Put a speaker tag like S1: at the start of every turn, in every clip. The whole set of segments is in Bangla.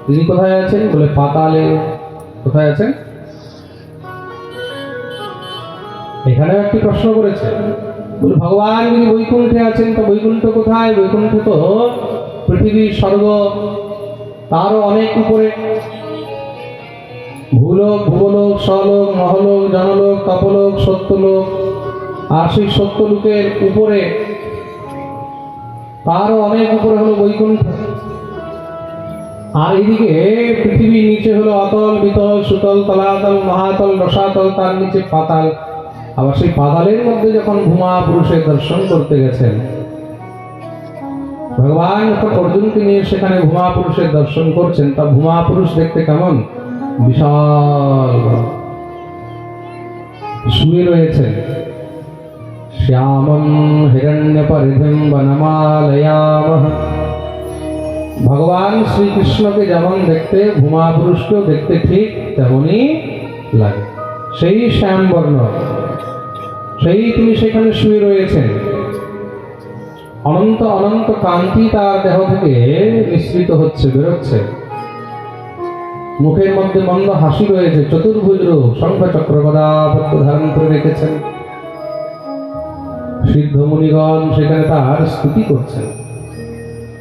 S1: তিনি কোথায় আছেন? বলে পাতালে। কোথায় আছেন? এখানেও একটি প্রশ্ন করেছে, বলে ভগবান যদি বৈকুণ্ঠে আছেন তো বৈকুণ্ঠ কোথায়? বৈকুণ্ঠ তো পৃথিবীর স্বর্গ, তারও অনেক উপরে। ভূলোক, ভুবলোক, স্বলোক, মহলোক, জনলোক, তপলোক, সত্যলোক, আর সেই সত্যলোকের উপরে তারও অনেক উপরে হলো বৈকুণ্ঠ। আর এদিকে পৃথিবীর নিচে হলো অতল, বিতল, সুতল, তলাতল, মহাতল, রসাতল, তার নিচে পাতাল। আবার সেই পাতালের মধ্যে যখন ভূমা পুরুষের দর্শন করতে গেছেন ভগবান, যখন অর্জুনকে নিয়ে সেখানে ভূমা পুরুষের দর্শন করছেন, তা ভূমা পুরুষ দেখতে কেমন? বিশাল শুয়ে রয়েছেন। শ্যামম হিরণ্য পরিধিম বনমালয়ামহ। ভগবান শ্রীকৃষ্ণকে যেমন দেখতে, ভূমা পুরুষকেও দেখতে ঠিক তেমনই লাগে। সেই শ্যাম বর্ণ, সেই তিনি সেখানে শুয়ে রয়েছেন। অনন্ত অনন্ত কান্তি তার দেহ থেকে মিশ্রিত হচ্ছে, বেরোচ্ছে। মুখের মধ্যে মন্দ হাসি রয়েছে, চতুর্ভুজ রূপ, শঙ্খ চক্র গদা পদ্ম ধারণ করে রেখেছেন। সিদ্ধ মুনিগণ সেখানে তার স্তুতি করছেন।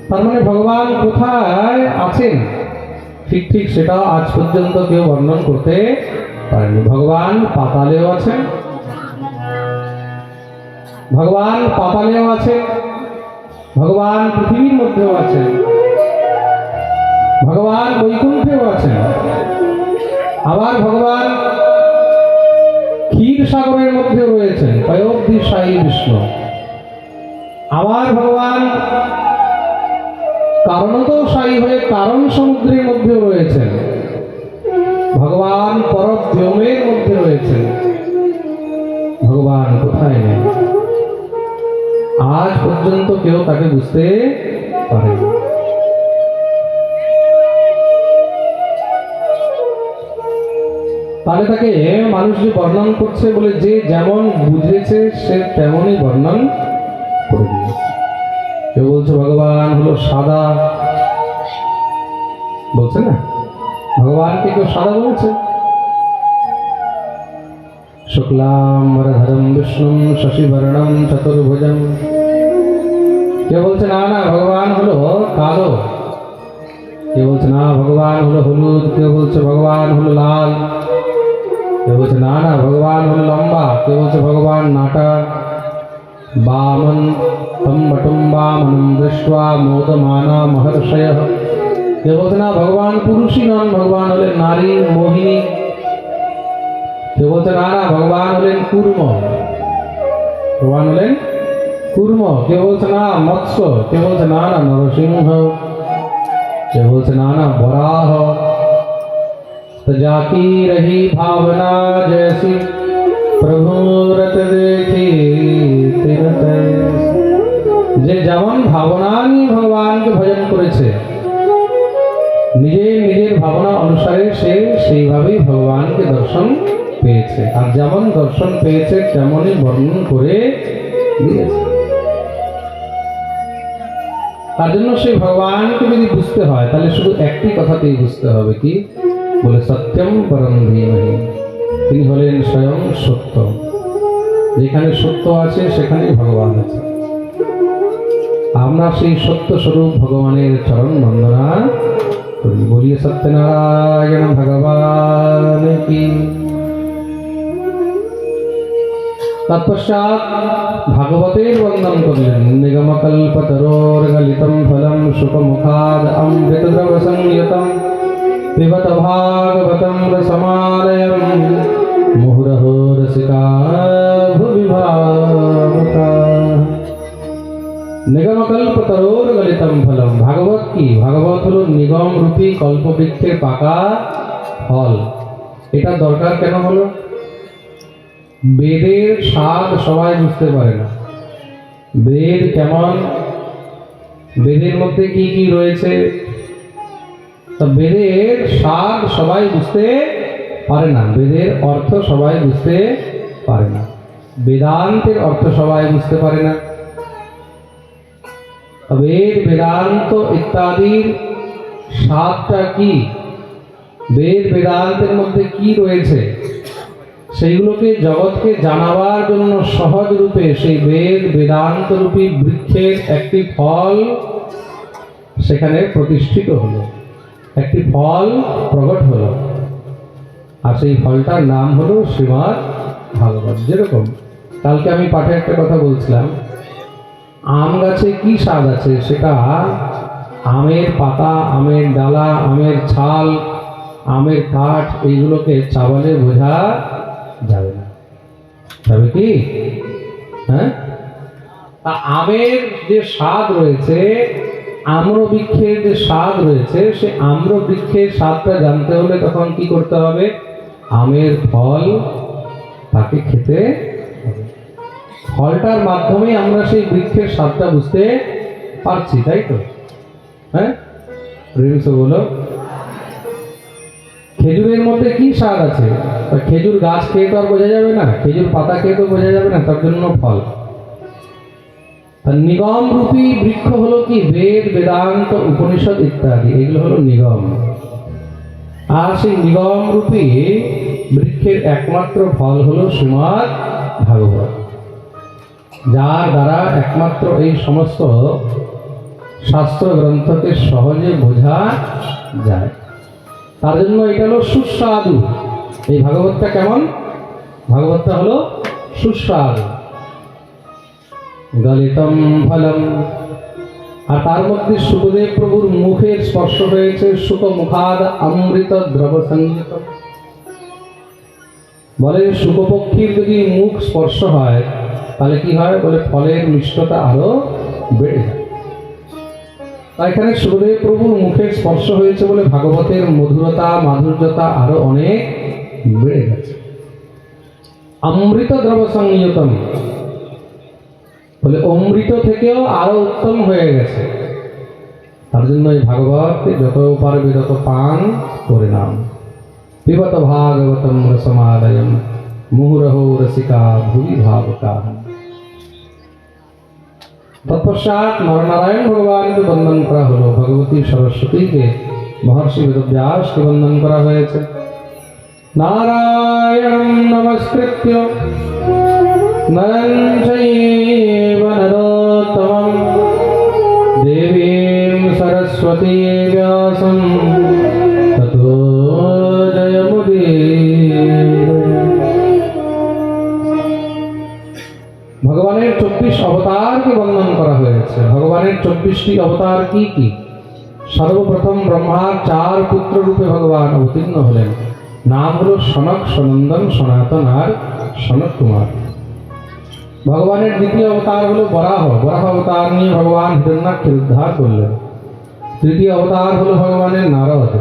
S1: তার মানে ভগবান কোথায় আছেন ঠিক ঠিক সেটা আজ পর্যন্ত কেউ বর্ণন করতে পারেনি। ভগবান পাতালেও আছেন, ভগবান পাতালেও আছেন, ভগবান পৃথিবীর মধ্যেও আছেন, ভগবান বৈকুণ্ঠেও আছেন, আবার ভগবান ক্ষীর সাগরের মধ্যেও রয়েছেন, পয়োব্ধি সাই বিষ্ণু। আবার ভগবান কারণতোষায়ী হয়ে কারণ সমুদ্রের মধ্যেও রয়েছেন, ভগবান পরব্যোমের মধ্যে রয়েছেন। ভগবান কোথায় নেই, আজ পর্যন্ত কেউ তাকে বুঝতে পারেনি। তাহলে তাকে মানুষ যে বর্ণন করছে, বলে যে যেমন বুঝেছে সে তেমনই বর্ণন করে দিয়েছে। কেউ বলছে ভগবান হলো সাদা, বলছে না? ভগবানকে কেউ সাদা বলছে? শুক্লাম বরধরম বিষ্ণুম শশিবর্ণম চতুর্ভুজম। কেউ বলছে না না ভগবান হলো কালো, কেউ বলছে না ভগবান হলো হলুদ, কেউ বলছে ভগবান হলো লাল, কেউ বলছে না না ভগবান হলো লম্বা, কেউ বলছে ভগবান নাটা। বামন তম বটুম বামনম দৃष्ट्वा মোদমানা মহর্ষয়ঃ। কেউ বলছে না ভগবান পুরুষই নন, ভগবান হলেন নারী, মোহিনী। কেউ বলছে না না ভগবান হলেন কূর্ম, ভগবান হলেন কূর্ম। কেউ বলছে না মৎস্য, কেউ বলছে না না নরসিংহ, কেউ বলছে না না বরাহ। तो जाकी रही भावना जैसी प्रभु रत देखी যে যেমন ভাবনা নিয়ে ভগবানকে ভজন করেছে, নিজের নিজের ভাবনা অনুসারে সে সেইভাবেই ভগবানকে দর্শন পেয়েছে, আর যেমন দর্শন পেয়েছে তেমনই বর্ণন করে দিয়েছে। তার জন্য সেই ভগবানকে যদি বুঝতে হয় তাহলে শুধু একটি কথাতেই বুঝতে হবে, কি বলে? সত্যম পরম ধীমহি। তিনি হলেন স্বয়ং সত্য। যেখানে সত্য আছে সেখানেই ভগবান আছে। আমরা সেই সত্য স্বরূপ ভগবানের চরণ বন্দনা করি। বলিয়ে সত্যনারায়ণ ভগবান কি। তৎপশ্চাৎ ভাগবতের বন্দন করলেন। নিগমকল্পতরোর্গলিতম ফলম শুকমুখাদ অমৃতদ্রব সংযতম পিবত ভাগবতম রসমালয়ম মুহুরহো রসিকা ভুবি ভাবুকা। নিগমকল্পতরোর্গলিতম ফলম। ভাগবত কি? ভাগবত হলো নিগম রূপী কল্পবৃক্ষের পাকা ফল। এটা দরকার কেন হলো? বেদের স্বাদ সবাই বুঝতে পারে না। বেদ কেমন, বেদের মধ্যে কি কি রয়েছে, তা বেদের স্বাদ সবাই বুঝতে পারে না, বেদের অর্থ সবাই বুঝতে পারে না, বেদান্তের অর্থ সবাই বুঝতে পারে না। বেদ, বেদান্ত ইত্যাদির স্বাদটা কি, বেদ বেদান্তের মধ্যে কি রয়েছে, সেইগুলোকে জগৎকে জানাবার জন্য সহজ রূপে সেই বেদ বেদান্ত রূপী বৃক্ষের একটি ফল সেখানে প্রতিষ্ঠিত হলো, একটি ফল প্রকট হলো, আর সেই ফলটার নাম হলো শ্রীমদ্ ভাগবত। যেরকম কালকে আমি পাঠে একটা কথা বলছিলাম, আম গাছে কি স্বাদ আছে সেটা আমের পাতা, আমের ডালা, আমের ছাল, আমের কাঠ এইগুলোকে চাবালে বোঝা যাবে না, যাবে কি? হ্যাঁ, আমের যে স্বাদ রয়েছে, আম্রবৃক্ষের যে স্বাদ রয়েছে, সে আম্রবৃক্ষের স্বাদটা জানতে হলে তখন কি করতে হবে? আমের ফল তাকে খেতে হবে। ফলটার মাধ্যমে আমরা সেই বৃক্ষের স্বাদটা বুঝতে পারছি, তাই তো? হ্যাঁ, রিমিস বলো। খেজুরের মধ্যে কি স্বাদ আছে? খেজুর গাছ খেয়ে তো আর বোঝা যাবে না, খেজুর পাতা খেয়ে তো বোঝা যাবে না, তার জন্য ফল। নিগম রূপী বৃক্ষ হলো কি? বেদ বেদান্ত উপনিষদ ইত্যাদি, এগুলো হলো নিগম। আর সেই নিগম রূপী বৃক্ষের একমাত্র ফল হলো শ্রীমদ্ ভাগবত, যার দ্বারা একমাত্র এই সমস্ত শাস্ত্র গ্রন্থকে সহজে বোঝা যায়। তার জন্য এটা হলো সুস্বাদু। এই ভাগবতটা কেমন? ভাগবতটা হলো সুস্বাদু। গলিতম ফলম, আর তার মধ্যে সুখদেব প্রভুর মুখের স্পর্শ হয়েছে, সুখ মুখাদ অমৃত দ্রব সংযুত। বলে শুকপক্ষীর যদি মুখ স্পর্শ হয় তাহলে কি হয়? বলে ফলের মিষ্টতা আরো বেড়ে যায়। তাই এখানে সুখদেব প্রভুর মুখের স্পর্শ হয়েছে বলে ভাগবতের মধুরতা মাধুর্যতা আরো অনেক বেড়ে গেছে। অমৃত দ্রব সংযুতম বলে অমৃত থেকেও আরো উত্তম হয়ে গেছে। তার জন্য এই ভাগবত যত পারবে তত পান করে নাও। পিবত ভাগবতম রসমাদয়ম মুহুরহো রসিকা ভুবি ভাবকা। তৎপশ্চাৎ নরনারায়ণ ভগবানকে বন্দন করা হলো। ভগবতী সরস্বতীকে মহর্ষি বেদব্যাসকে বন্দন করা হয়েছে। নারায়ণং নমস্কৃত্য নরং চৈব নরোত্তমং দেবীং সরস্বতী ব্যাসং ততো জয়মুদীরয়ে। ভগবানের 24 অবতারকে বন্দন করা হয়েছে। ভগবানের 24টি অবতার কি কি? সর্বপ্রথম ব্রহ্মার 4 পুত্র রূপে ভগবান অবতীর্ণ হলেন। নাম হলো সনক, সনন্দন, সনাতন আর সনক কুমার। ভগবানের দ্বিতীয় অবতার হলো বরাহ। বরাহ অবতার নিয়ে ভগবান হিরণ্যাক্ষের উদ্ধার করলেন। তৃতীয় অবতার হলো ভগবানের নারদ।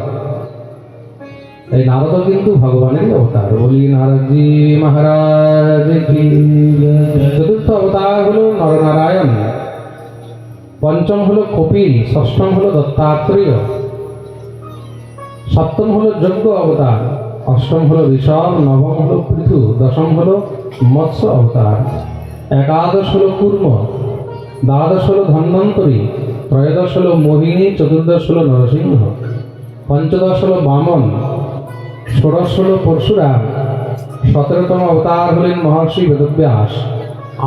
S1: এই নারদ কিন্তু ভগবানের অবতার। বলি নারদজি মহারাজ কি। চতুর্থ অবতার হলো নরনারায়ণ। পঞ্চম হলো কপিল। ষষ্ঠম হলো দত্তাত্রেয়। সপ্তম হলো যজ্ঞ অবতার। অষ্টম হলো ঋষভ। নবম হলো পৃথু। দশম হলো মৎস্য অবতার। একাদশ হলো কূর্ম। দ্বাদশ হলো ধন্বন্তরী। ত্রয়োদশ হলো মোহিনী। চতুর্দশ হলো নরসিংহ। পঞ্চদশ হলো বামন। ষোড়শ হলো পরশুরাম। 17তম অবতার হলেন মহর্ষি বেদব্যাস।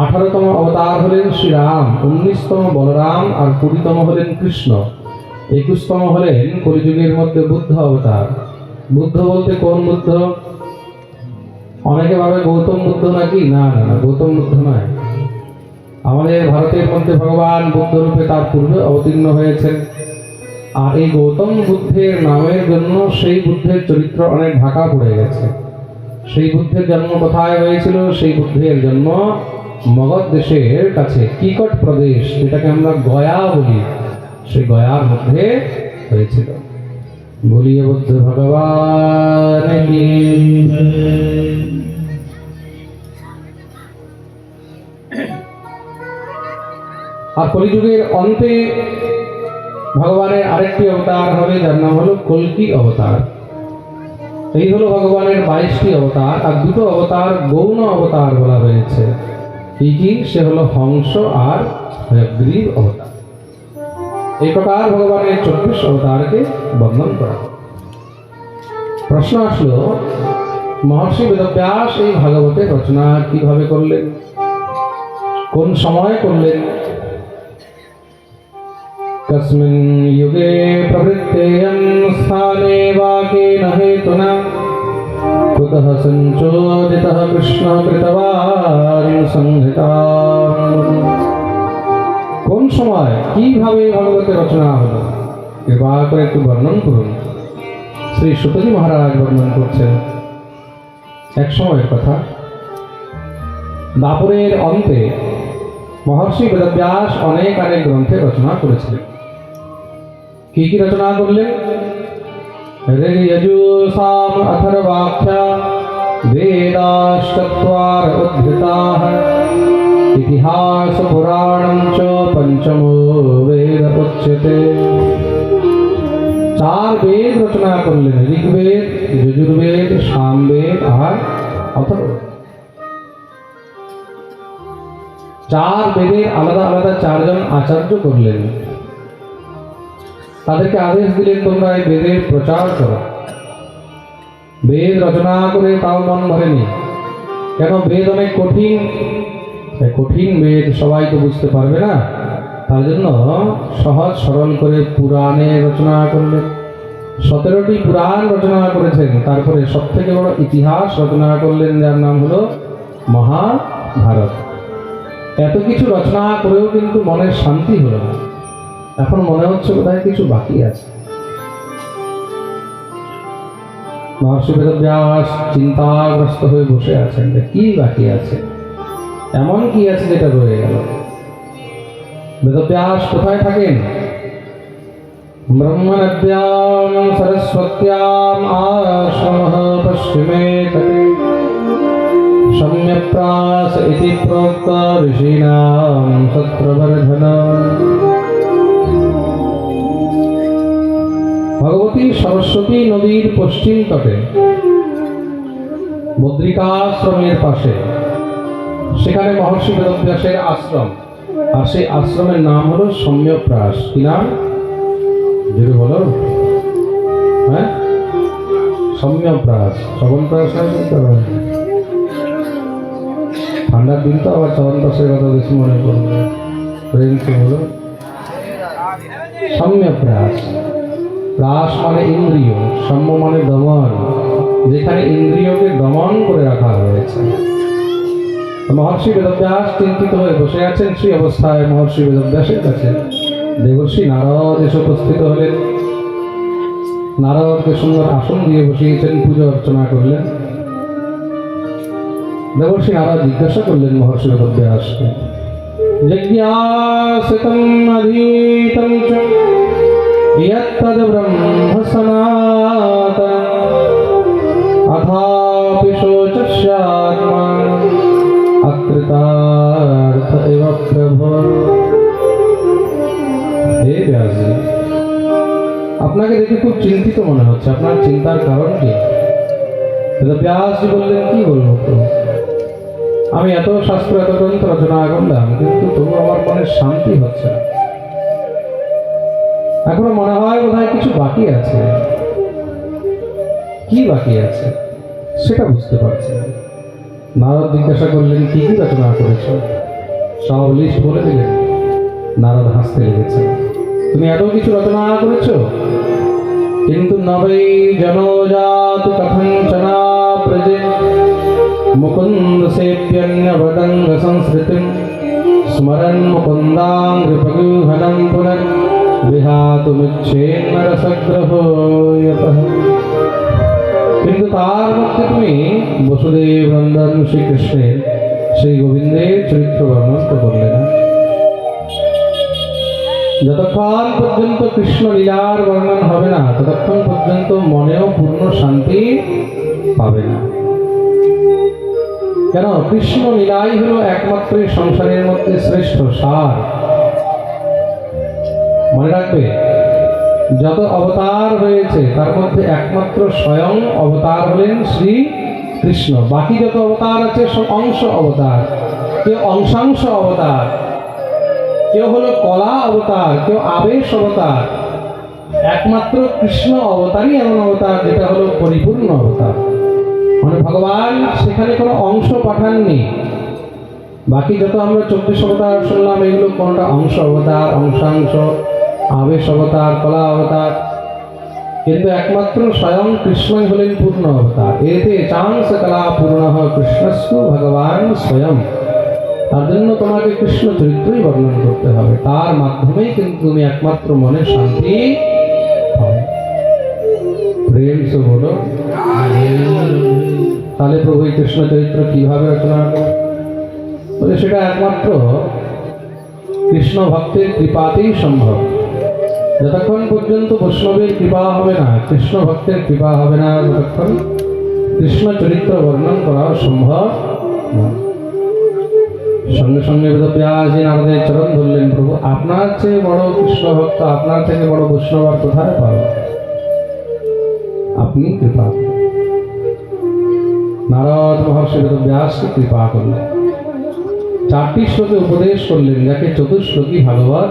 S1: 18তম অবতার হলেন শ্রীরাম। 19তম বলরাম আর 20তম হলেন কৃষ্ণ। 21তম হলেন কলিযুগের মধ্যে বুদ্ধ অবতার। বুদ্ধ বলতে কোন বুদ্ধ? অনেকে ভাবে গৌতম বুদ্ধ নাকি? না না না, গৌতম বুদ্ধ নয়। আমাদের ভারতের মধ্যে ভগবান বুদ্ধ রূপে তার পূর্বে অবতীর্ণ হয়েছেন। আর এই গৌতম বুদ্ধের নামের জন্য সেই বুদ্ধের চরিত্র অনেক ঢাকা পড়ে গেছে। সেই বুদ্ধের জন্ম কোথায় হয়েছিল? সেই বুদ্ধের জন্ম মগধ দেশের কাছে কিকট প্রদেশ, যেটাকে আমরা গয়া বলি, সেই গয়ার মধ্যে হয়েছিল। বলিয়ে বুদ্ধ ভগবান কি। আর কলিযুগের অন্তে ভগবানের আরেকটি অবতার হবে, যার নাম হলো কল্কি অবতার। এই হলো ভগবানের 22টি অবতার। আর দুটো অবতার গৌণ অবতার বলা হয়েছে। কি কি? সে হলো হংস আর হয়গ্রীব অবতার। এই প্রকার ভগবানের 24 অবতারকে বর্ণন করা। প্রশ্ন আসলো, মহর্ষি বেদব্যাস এই ভাগবতের রচনা কিভাবে করলেন, কোন সময় করলেন? কস্মিন যুগে প্রবৃত্তেয়ং স্থানে বা কেন হেতুনা কুতঃ সঞ্চোদিতঃ কৃষ্ণ কৃতবান সংহিতা। কোন সময় কিভাবে ভাগবতের রচনা হলো, কৃপা করে একটু বর্ণন করুন। শ্রী সুতজি মহারাজ বর্ণন করছেন, এক সময়ের কথা, দাপরের অন্তে মহর্ষি বেদব্যাস অনেক গ্রন্থের রচনা করেছিলেন। কি কি রচনা করলেন? ঋগ্ যজুঃ সাম অথর্বাখ্যা বেদাশ্চত্বার উদ্ধৃতাঃ ইতিহাস পুরাণং চ পঞ্চমো বেদ উচ্যতে। 4 বেদ রচনা করলেন, ঋগ্বেদ, যজুর্বেদ, সামবেদ আর অথর্ববেদ। 4 বেদের আলাদা আলাদা 4 জন আচার্য করলেন। তাদেরকে আদেশ দিলেন, তোমরা এই বেদের প্রচার করো। বেদ রচনা করে তাও মন ভরেনি, কেন? বেদ অনেক কঠিন, কঠিন বেদ সবাই তো বুঝতে পারবে না, তার জন্য সহজ সরল করে পুরাণে রচনা করলেন। 17টি পুরাণ রচনা করেছেন। তারপরে সব থেকে বড় ইতিহাস রচনা করলেন, যার নাম হলো মহাভারত। এত কিছু রচনা করেও কিন্তু মনের শান্তি হলো না। এখন মনে হচ্ছে বোধহয় কিছু বাকি আছে। মহর্ষি বেদব্যাস চিন্তাগ্রস্ত হয়ে বসে আছেন, কি বাকি আছে, এমন কি আছে যেটা রয়ে গেল? বেদব্যাস কোথায় থাকেন? ব্রহ্মনদ্যাম সরস্বত্যাম আশ্রমঃ পশ্চিমে তটে সম্যপ্রাস ইতি প্रोक्त ঋষীণাম সত্রবর্ধন। ভগবতী সরস্বতী নদীর পশ্চিম তটে বদ্রিকাশ্রমের পাশে, সেখানে মহর্ষি বেদব্যাসের আশ্রম, আর সেই আশ্রমের নাম হলো সম্যপ্রাস। কি নাম? যদি বলো, হ্যাঁ, সম্যপ্রাস। চবনপ্রাস ঠান্ডার দিন তো আবার চবনপ্রাসের কথা বেশি মনে পড়বে। বলো সম্যপ্রাস। প্রাস মানে ইন্দ্রিয়, সম্য মানে দমন, যেখানে ইন্দ্রিয়কে দমন করে রাখা হয়েছে। মহর্ষি বেদব্যাস চিন্তিত হয়ে বসে আছেন। সেই অবস্থায় মহর্ষি বেদব্যাসের কাছে দেবর্ষি নারদ এসে উপস্থিত হলেন। নারদকে সুন্দর আসন দিয়ে বসিয়েছেন, পুজো অর্চনা করলেন। দেবর্ষি নারদ জিজ্ঞাসা করলেন মহর্ষি বেদব্যাসকে, জিজ্ঞাসিতং অধীতং চ ইয়ত্তদ ব্রহ্ম সনাতনং অথাপি শোচস্যাত্মানং অকৃতার্থ ইব প্রভো। হে ব্যাসজি, আপনাকে দেখে খুব চিন্তিত মনে হচ্ছে, আপনার চিন্তার কারণ কি? ব্যাসজি বললেন, কি বলবো প্রভু, আমি এত শাস্ত্র এত গ্রন্থ রচনা করলাম, কিন্তু তবু আমার মনে শান্তি হচ্ছে না। এখনো মনে হয় বোধহয় কিছু বাকি আছে। কি বাকি আছে সেটা বুঝতে পারছি না। নারদ জিজ্ঞাসা করলেন, কি কি রচনা করেছ? সব লিস্ট বলে দিলেন। নারদ হাসতে লেগেছেন, তুমি এত কিছু রচনা করেছ, কিন্তু নবৈ জনজাতু কথঞ্চনা প্রজে মুকুন্দ সেব্যন্যবদঙ্গ সংস্কৃতিম স্মরণ মুকুন্দাঙ্ঘ্রিপগুহনম পুনঃ বিহাতুমিচ্ছেন্ন রসগ্রহো যতঃ। কিন্তু তার মধ্যে তুমি বসুদেব নন্দন শ্রীকৃষ্ণের, শ্রী গোবিন্দের চরিত্র বর্ণন তো করলে না। যতক্ষণ পর্যন্ত কৃষ্ণ লীলার বর্ণন হবে না, ততক্ষণ পর্যন্ত মনেও পূর্ণ শান্তি পাবে না। কেন? কৃষ্ণ লীলাই হলো একমাত্র সংসারের মধ্যে শ্রেষ্ঠ সার। মনে রাখবে, যত অবতার হয়েছে তার মধ্যে একমাত্র স্বয়ং অবতার হলেন শ্রী কৃষ্ণ। বাকি যত অবতার আছে সব অংশ অবতার, কেউ অংশাংশ অবতার। কেউ হলো কলা অবতার, কেউ আবেশ অবতার। একমাত্র কৃষ্ণ অবতারই এমন অবতার যেটা হলো পরিপূর্ণ অবতার। মানে ভগবান সেখানে কোনো অংশ পাঠাননি। বাকি যত আমরা 24 অবতার শুনলাম, এগুলো কোনটা অংশ অবতার, অংশাংশ, আবেশ অবতার, কলা অবতার। কিন্তু একমাত্র স্বয়ং কৃষ্ণই হলেন পূর্ণ অবতার। এতে চাংস কলা পূর্ণ কৃষ্ণস্য ভগবান স্বয়ং। তার জন্য তোমাকে কৃষ্ণ চরিত্রই বর্ণন করতে হবে, তার মাধ্যমেই কিন্তু তুমি একমাত্র মনের শান্তি পাবে। প্রেম সে বলো। তাহলে প্রভু এই কৃষ্ণ চরিত্র কিভাবে রচনা করবে? বলে সেটা একমাত্র কৃষ্ণ ভক্তের কৃপাতেই সম্ভব। যতক্ষণ পর্যন্ত বৈষ্ণবের কৃপা হবে না, কৃষ্ণ ভক্তের কৃপা হবে না, ততক্ষণ কৃষ্ণ চরিত্র বর্ণন করা সম্ভব নয়। সঙ্গে সঙ্গে বেদব্যাসী নারদের চরণ ধরলেন, প্রভু আপনার চেয়ে বড় কৃষ্ণ ভক্ত, আপনার থেকে বড় বৈষ্ণব আর কোথায় পাবো? আপনি কৃপা করুন। নারদ মহর্ষি বেদব্যাসকে কৃপা করলেন, 4টি শ্লোকে উপদেশ করলেন, যাকে চতুশ্লোকী ভাগবত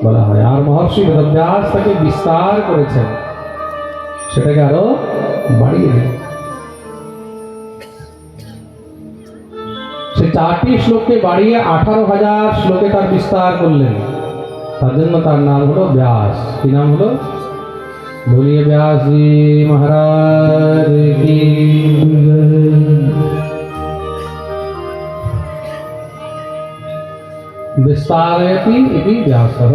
S1: বলা হয়। আর মহর্ষি বেদব্যাস তাকে বিস্তার করেছেন, সেটাকে আরো বাড়িয়ে দিলেন। সে 4টি শ্লোককে বাড়িয়ে 18,000 শ্লোকে তার বিস্তার করলেন। তার জন্য তার নাম হলো ব্যাস। কি নাম হলো? বলিয়ে ব্যাসজি মহারাজ কি। বিস্তারয়তি ইতি ব্যাসঃ।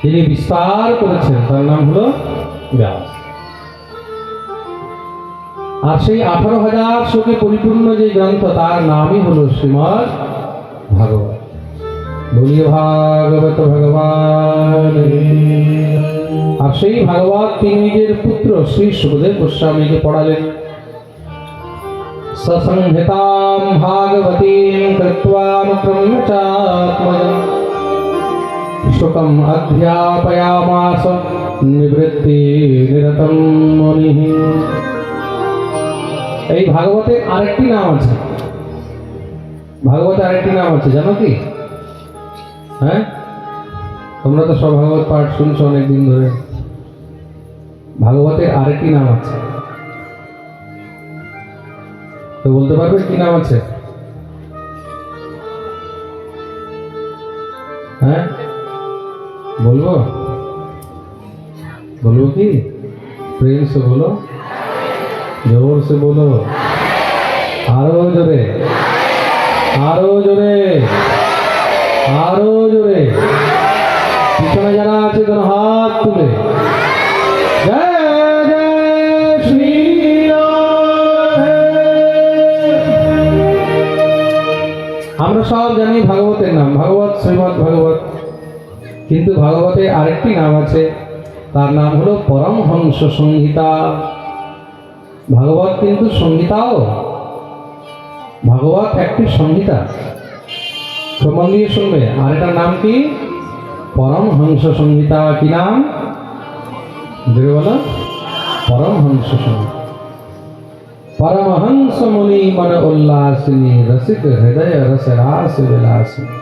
S1: যিনি বিস্তার করেছেন তার নাম হলো ব্যাস। আর সেই 18,000 শ্লোকে পরিপূর্ণ যে গ্রন্থ, তার নামই হলো শ্রীমদ্ ভাগবত। বলিয়ে ভাগবত ভগবান। আর সেই ভাগবত তিনি নিজের পুত্র শ্রী সুখদেব গোস্বামীকে পড়ালেন। সসংহিতাম ভাগবতীম কৃত্বানুক্রম্য চাত্মজং শুকম অধ্যাপয়ামাস নিবৃত্তি নিরতম মুনিঃ। এই ভাগবতের আরেকটি নাম আছে। ভাগবতের আরেকটি নাম আছে, জানো কি? হ্যাঁ, তোমরা তো সব ভাগবত পাঠ শুনছো অনেকদিন ধরে। ভাগবতের আরেকটি নাম আছে, তো বলতে পারবে কি নাম আছে? হ্যাঁ বলবো? বলবো কি? প্রেম से बोलो, जोर से बोलो, আরো জোরে, আরো জোরে, আরো জোরে। পিছনে যারা আছে তারা হাত তুলে জয় জয় শ্রী রাধে। আমরা সব জানি ভাগবতের নাম ভাগবত, শ্রীমদ্ ভাগবত। কিন্তু ভাগবতে আরেকটি নাম আছে, তার নাম হলো পরমহংস সংহিতা। ভাগবত কিন্তু সংহিতাও। ভাগবত একটি সংহিতা, মন দিয়ে শুনবে। আর এটার নাম কি? পরমহংস সংহিতা। কি নাম? জোরে বলো। পরমহংস সংহিতা। परमहंस मुनि मन उल्लासिनी रसिक हृदय रस रास विलासिनी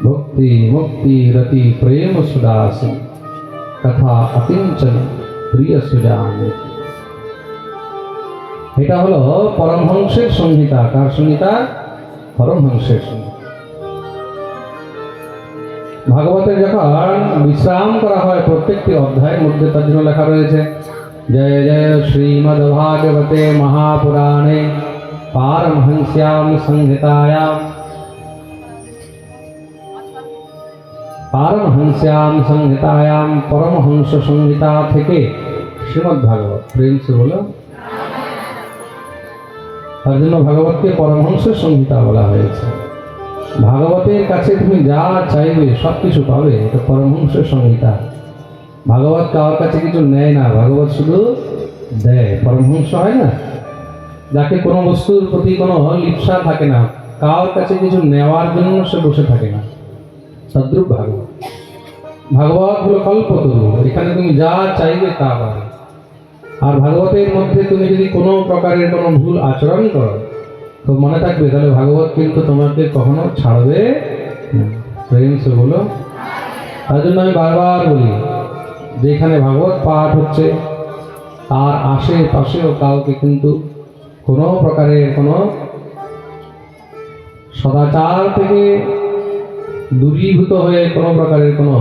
S1: भक्ति मुक्ति रति प्रेम सुदासिनी कथा अकिंचन प्रिय सुजानी। এটা হলো পরমহংসের সংহিতা। কার সংহিতা? পরমহংসের সংহিতা। ভাগবতের যখন বিশ্রাম করা হয় প্রত্যেকটি অধ্যায়ের মধ্যে তার জন্য লেখা রয়েছে जय जय श्रीमद्भागवते महापुराणे पारमहंस्यां संहितायां परमहंस संहिता থেকে শ্রীমদ্ ভাগবত। প্রেম সে বলো। তার জন্য ভাগবতকে পরমহংসের সংহিতা বলা হয়েছে। ভাগবতের কাছে তুমি যা চাইবে সব কিছু পাবে, এটা পরমহংসের সংহিতা। ভাগবত কারোর কাছে কিছু নেয় না, ভাগবত শুধু দেয়। পরমহংস হয় না, যাকে কোনো বস্তুর প্রতি কোনো লিপ্সা থাকে না, কারোর কাছে কিছু নেওয়ার জন্য সে বসে থাকে না, তদ্রূপ ভাগবত। ভাগবত হলো কল্পতরু, এখানে তুমি যা চাইবে তা পাবে। আর ভাগবতের মধ্যে তুমি যদি কোনো প্রকারের কোনো ভুল আচরণ করো তো মনে থাকবে, তাহলে ভাগবত কিন্তু তোমাকে কখনো ছাড়বে না। প্রেম সে বলো। তার জন্য আমি বারবার বলি, যেখানে ভাগবত পাঠ হচ্ছে তার আশেপাশেও কাউকে কিন্তু কোনো প্রকারের কোনো সদাচার থেকে দূরীভূত হয়ে কোনো প্রকারের কোনো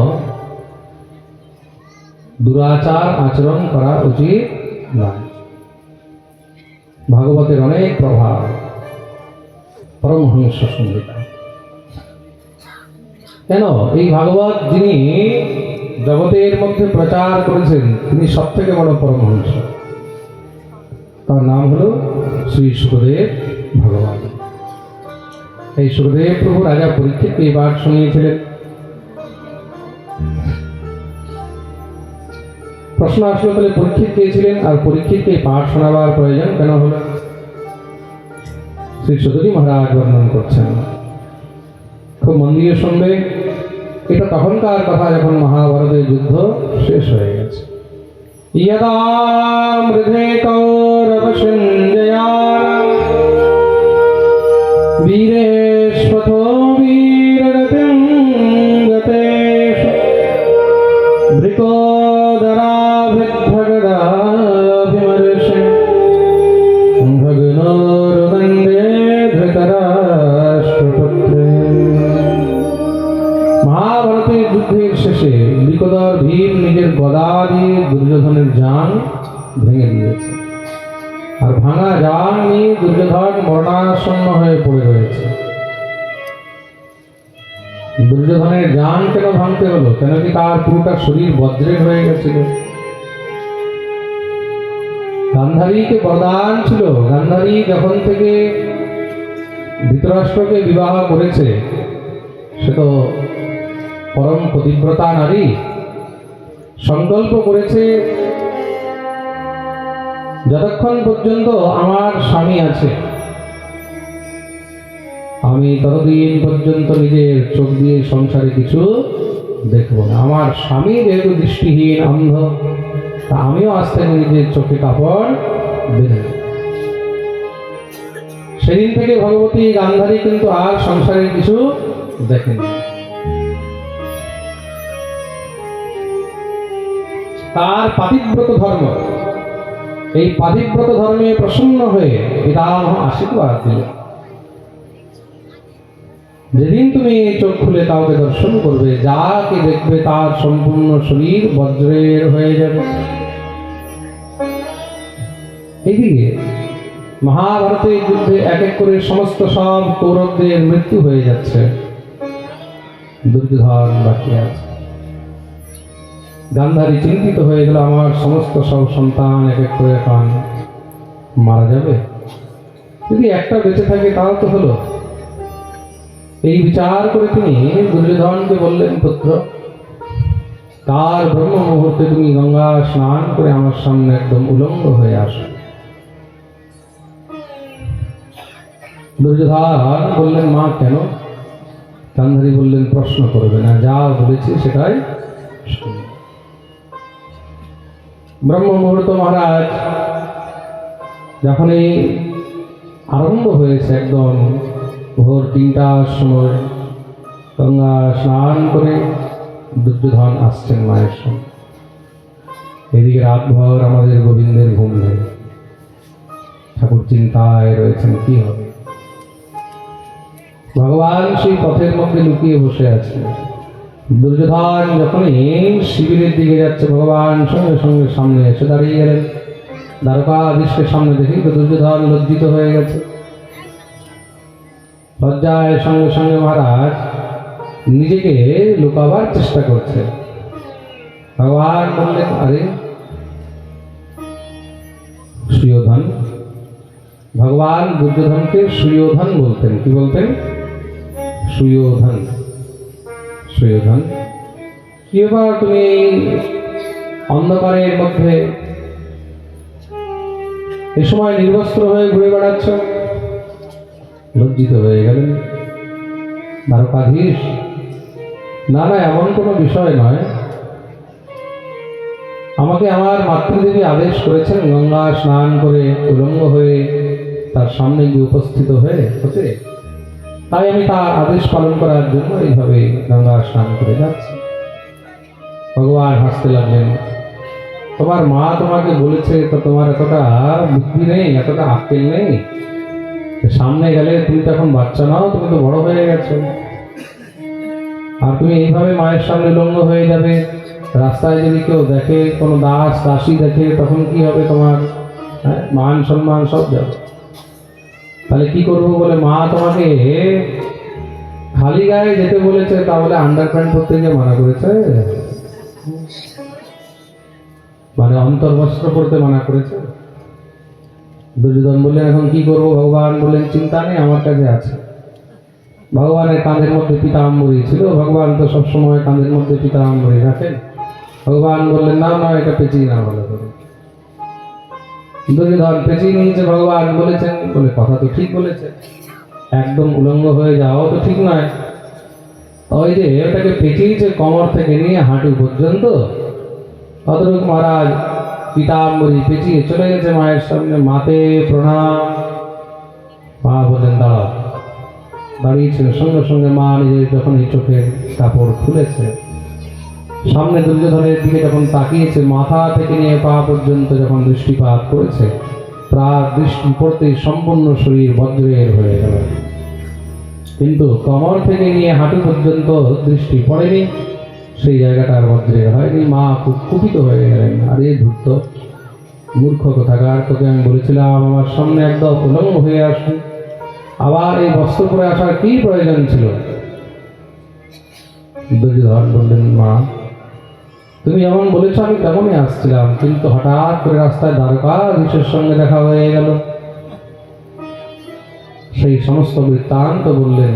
S1: দুরাচার আচরণ করা উচিত নয়। ভাগবতের অনেক প্রভাব, পরমহংস সংহিতা। কেন এই ভাগবত যিনি জগতের মধ্যে প্রচার করেছেন তিনি সব থেকে বড় পরমহংস, তার নাম হল শ্রী সুখদেব ভগবান। এই সুখদেব প্রভু রাজা পরীক্ষিতকে এই পাঠ শুনিয়েছিলেন। প্রশ্ন আসলো, তাহলে পরীক্ষিত কে ছিলেন আর পরীক্ষিতকে এই পাঠ শোনাবার প্রয়োজন কেন হলো? শ্রী সুখদেব মহারাজ বর্ণন করছেন, খুব মন দিয়ে শুনবে। এটা তখনকার কথা যখন মহাভারতের যুদ্ধ শেষ হয়ে গেছে। यदा मृधे कौरवसञ्जयानां वीरेष्वथो वीररतिं गतेषु भृकोदराभिद्धगदाभिमर्शे भग्नोर्वन्दे धृतराष्ट्रपुत्रे। মহাভারতের যুদ্ধের শেষে বৃকোদর ভীম নিজের গদা দিয়ে দুর্যোধনের জান ভেঙে দিয়েছে, আর ভাঙা জান নিয়ে দুর্যোধন মরণাসন্ন হয়ে পড়ে রয়েছে। দুর্যোধনের জান কেন ভাঙতে হলো? কেন কি তার পুরোটা শরীর বজ্রের হয়ে গেছিল। গান্ধারীকে বরদান ছিল, গান্ধারী যখন থেকে ধৃতরাষ্ট্রকে বিবাহ করেছে সে তো পরম পতিব্রতা নারী, সংকল্প করেছে যতক্ষণ পর্যন্ত আমার স্বামী আছে আমি ততদিন পর্যন্ত নিজের চোখ দিয়ে সংসারে কিছু দেখব না। আমার স্বামী যেহেতু দৃষ্টিহীন অন্ধ, তা আমিও আজ থেকে নিজের চোখে কাপড় দেব। সেদিন থেকে ভগবতী গান্ধারী কিন্তু আর সংসারে কিছু দেখেনি। তার পাতিব্রত ধর্ম, এই পাতিব্রত ধর্মে প্রসন্ন হয়ে পিতামহ আশীর্বাদ দিলেন, যেদিন তুমি চোখ খুলে কাউকে দর্শন করবে, যাকে দেখবে তার সম্পূর্ণ শরীর বজ্রের হয়ে যাবে। এইদিকে মহাভারতের যুদ্ধে এক এক করে সমস্ত সব কৌরবদের মৃত্যু হয়ে যাচ্ছে, দুর্যোধন বাকি আছে। গান্ধারী চিন্তিত হয়ে গেল, আমার সমস্ত সব সন্তান এক এক করে এখন মারা যাবে, যদি একটা বেঁচে থাকে তাও তো হলো। এই বিচার করে তিনি দুর্যোধনকে বললেন, পুত্র, কার ব্রহ্ম মুহূর্তে তুমি গঙ্গা স্নান করে আমার সামনে একদম উলঙ্গ হয়ে আসো। দুর্যোধন বললেন, মা কেন? গান্ধারী বললেন, প্রশ্ন করবে না, যা বলেছি সেটাই শুনবে। ব্রহ্ম মুহূর্ত মহারাজ যখন এই আরম্ভ হয়েছে, একদম ভোর 3টার সময় গঙ্গা স্নান করে দুর্যোধন আসছেন মায়ের সঙ্গে। এদিকে রাতভর আমাদের গোবিন্দের ঘুম নেই, ঠাকুর চিন্তায় রয়েছেন কি হবে। ভগবান সেই পথের মধ্যে লুকিয়ে বসে আছেন। দুর্যোধন যখনই শিবিরের দিকে যাচ্ছে, ভগবান সঙ্গে সঙ্গে সামনে এসে দাঁড়িয়ে গেলেন। দ্বারকাধীশকে সামনে দেখেই তো দুর্যোধন লজ্জিত হয়ে গেছে। লজ্জায় সঙ্গে সঙ্গে মহারাজ নিজেকে লুকাবার চেষ্টা করছে। ভগবান বললেন, আরে সুয়োধন। ভগবান দুর্যোধনকে সুয়োধন বলতেন। কি বলতেন? সুয়োধন। সুয়োধন, কি ব্যাপার তুমি অন্ধকারের মধ্যে এ সময় নির্বস্ত্র হয়ে ঘুরে বেড়াচ্ছ? লজ্জিত হয়ে গেলেন দ্বারকাধীশ। না না, এমন কোনো বিষয় নয়, আমাকে আমার মাতৃদেবী আদেশ করেছেন গঙ্গা স্নান করে উলঙ্গ হয়ে তার সামনে গিয়ে উপস্থিত হতে। তাই আমি তার আদেশ পালন করার জন্য এইভাবে গঙ্গা স্নান করে যাচ্ছি। ভগবান হাসতে লাগলেন, তোমার মা তোমাকে বলেছে তো তোমার এতটা বুদ্ধি নেই, এতটা আক্কেল নেই? সামনে গেলে তুমি তো এখন বাচ্চা নাও, তুমি তো বড় হয়ে গেছো, আর তুমি এইভাবে মায়ের সামনে উলঙ্গ হয়ে যাবে। রাস্তায় যদি কেউ দেখে, কোনো দাস দাসী দেখে, তখন কি হবে তোমার? মান সম্মান সব যাবে। তাহলে কি করবো বলে মা তোমাকে খালি গায়ে যেতে বলেছে, তাহলে আন্ডার প্যান্ট পরতে গিয়ে মানা করেছে, মানে অন্তর্বস্ত্র পড়তে মানা করেছে। দুর্যোধন বললেন, এখন কি করব? ভগবান বললেন, চিন্তা নেই, আমার কাছে আছে। ভগবানের কাঁধের মধ্যে পীতাম্বরী ছিল, ভগবান তো সবসময় কাঁধের মধ্যে পীতাম্বরী রাখেন। ভগবান বললেন, না না, এটা পেঁচিয়ে না ভালো করে। দুর্যোধন পেঁচিয়ে নিয়েছে, ভগবান বলেছেন বলে কথা তো ঠিক বলেছে, একদম উলঙ্গ হয়ে যাওয়া তো ঠিক নয়। ওই যে ওটাকে পেঁচিয়েছে কোমর থেকে নিয়ে হাঁটু পর্যন্ত, ততটুকু মহারাজ পীতাম্বরী পেঁচিয়ে চলে গেছে মায়ের সামনে। মাতে প্রণাম। মা বললেন, দাঁড়াও। দাঁড়িয়েছিল, সঙ্গে সঙ্গে মা নিজের যখন এই চোখের কাপড় খুলেছে, সামনে দুর্যোধনের দিকে যখন তাকিয়েছে, মাথা থেকে নিয়ে পা পর্যন্ত যখন দৃষ্টিপাত করেছে, প্রায় দৃষ্টি পড়তে সম্পূর্ণ শরীর বজ্রের হয়ে গেল, কিন্তু কোমর থেকে নিয়ে হাঁটু পর্যন্ত দৃষ্টি পড়েনি, সেই জায়গাটার বজ্রের হয়নি। মা খুব কুপিত হয়ে গেলেন, আরে ধূর্ত মূর্খ কোথাকার, তোকে আমি বলেছিলাম আমার সামনে একদম উলঙ্গ হয়ে আসুন, আবার এই বস্ত্র পরে আসার কি প্রয়োজন ছিল? দুর্যোধন বললেন, মা তুমি যেমন বলেছ আমি তেমনই আসছিলাম, কিন্তু হঠাৎ করে রাস্তায় দ্বারকাধীশের সঙ্গে দেখা হয়ে গেল। সেই সমস্ত বৃত্তান্ত বললেন।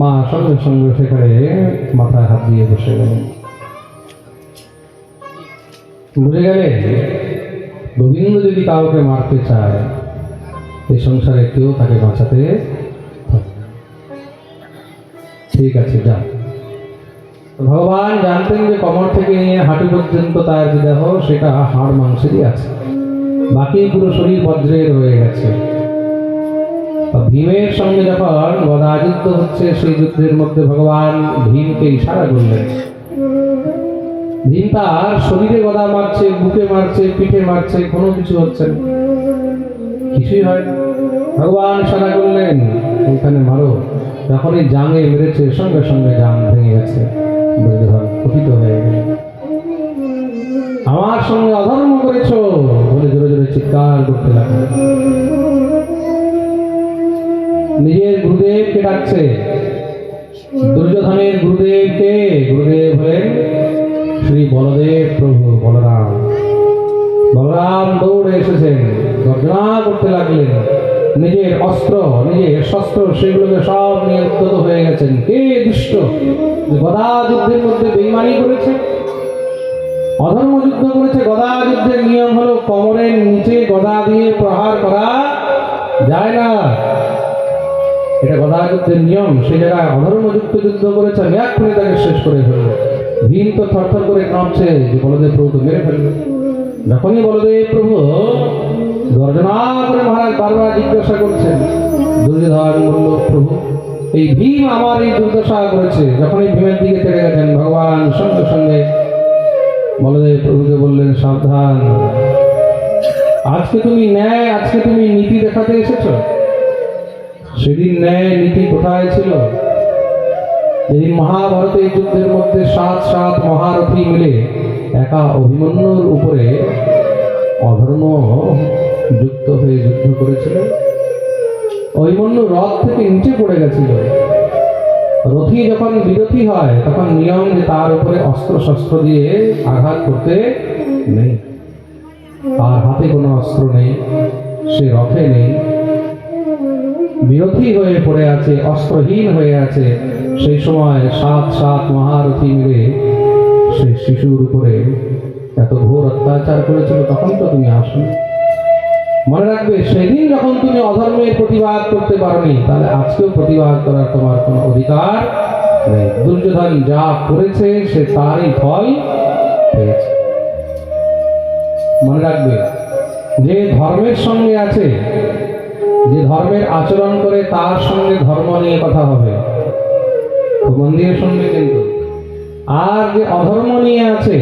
S1: মা সঙ্গে সঙ্গে সেখানে মাথায় হাত দিয়ে বসে গেলেন। বুঝে গেলেন, গোবিন্দ যদি কাউকে মারতে চায়, এই সংসারে কেউ তাকে বাঁচাতে পারবে না। ঠিক আছে, যা। ভগবান জানতেন যে কোমর থেকে নিয়ে হাঁটু পর্যন্ত তার যে দেহ, সেটা হাড় মাংসেরই আছে, বাকি পুরো শরীর বজ্রের হয়ে গেছে। ভীমের সঙ্গে যখন গদা যুদ্ধ হচ্ছে, সেই যুদ্ধের মধ্যে ভগবান ভীমকে ইশারা করলেন। ভীম তার শরীরে গদা মারছে, বুকে মারছে, পিঠে মারছে, কোনো কিছু হচ্ছে না, কিছুই হয় না। ভগবান ইশারা করলেন, ওখানে মারো। যখনই জাঙে মেরেছে, সঙ্গে সঙ্গে জাং ভেঙে গেছে, কুপিত হয়ে গেল। আমার সঙ্গে অধর্ম করেছ বলে জোরে জোরে চিৎকার করতে লাগলো। নিজের গুরুদেবকে ডাকছে। দুর্যোধনের গুরুদেবকে, গুরুদেব হলেন শ্রী বলদেব প্রভু বলরাম। বলরাম দৌড়ে এসেছেন, গর্জনা করতে লাগলেন। নিজের অস্ত্র, নিজের শস্ত্র, সেগুলোকে সব নিয়ে উদ্যত হয়ে গেছেন। কে দুষ্ট, গদা যুদ্ধের মধ্যে বেইমানি করেছে, অধর্ম যুদ্ধ করেছে। গদা যুদ্ধের নিয়ম হলো কোমরের নিচে গদা দিয়ে প্রহার করা যায় না, এটা গদা যুদ্ধের নিয়ম। সেই জায়গায় অধর্মযুক্ত যুদ্ধ করেছে, এক করে তাকে শেষ করে ফেলবে। ভীম তো থরথর করে কাঁপছে যে বলদেব প্রভু তো মেরে ফেলবে। যখনই বলদেব প্রভু গর্জনা করে মহারাজ বারবার জিজ্ঞাসা করছেন, দুর্যোধন বলল, প্রভু এই ভীম আমার এই দুর্দশা করেছে। যখনই ভীমের দিকে তেড়ে গেছেন, ভগবান সঙ্গে সঙ্গে বলদেব প্রভুকে বললেন, সাবধান, আজকে তুমি ন্যায়, আজকে তুমি নীতি দেখাতে এসেছো। সেদিন ন্যায় নীতি কোথায় ছিল? যেদিন মহাভারতের যুদ্ধের মধ্যে 7 মহারথী মিলে একা অভিমন্যুর উপরে অধর্ম যুক্ত হয়ে যুদ্ধ করেছিল। অভিমন্যু রথ থেকে নিচে পড়ে গেছিল। রথী যখন বিরথী হয়, তখন নিয়ম যে তার উপরে অস্ত্র শস্ত্র দিয়ে আঘাত করতে নেই। তার হাতে কোনো অস্ত্র নেই, সে রথে নেই, বিরোধী হয়ে পড়ে আছে, অস্ত্রহীন হয়ে আছে। সেই সময় 7 মহারথী মিলে সেই শিশুর উপরে এত ঘোর অত্যাচার করেছিল, তখন তো তুমি আসো। মনে রাখবে, সেদিন যখন তুমি অধর্মের প্রতিবাদ করতে পারোনি, তাহলে আজকেও প্রতিবাদ করার তোমার কোনো অধিকার নেই। দুর্যোধন যা করেছে সে তারই ফল পেয়েছে। মনে রাখবে, যে ধর্মের সঙ্গে আছে, যে ধর্মের আচরণ করে তার সঙ্গে ধর্ম নিয়ে কথা হবে, খুব মন দিয়ে শুনবে কিন্তু। আর যে অধর্ম নিয়ে আছে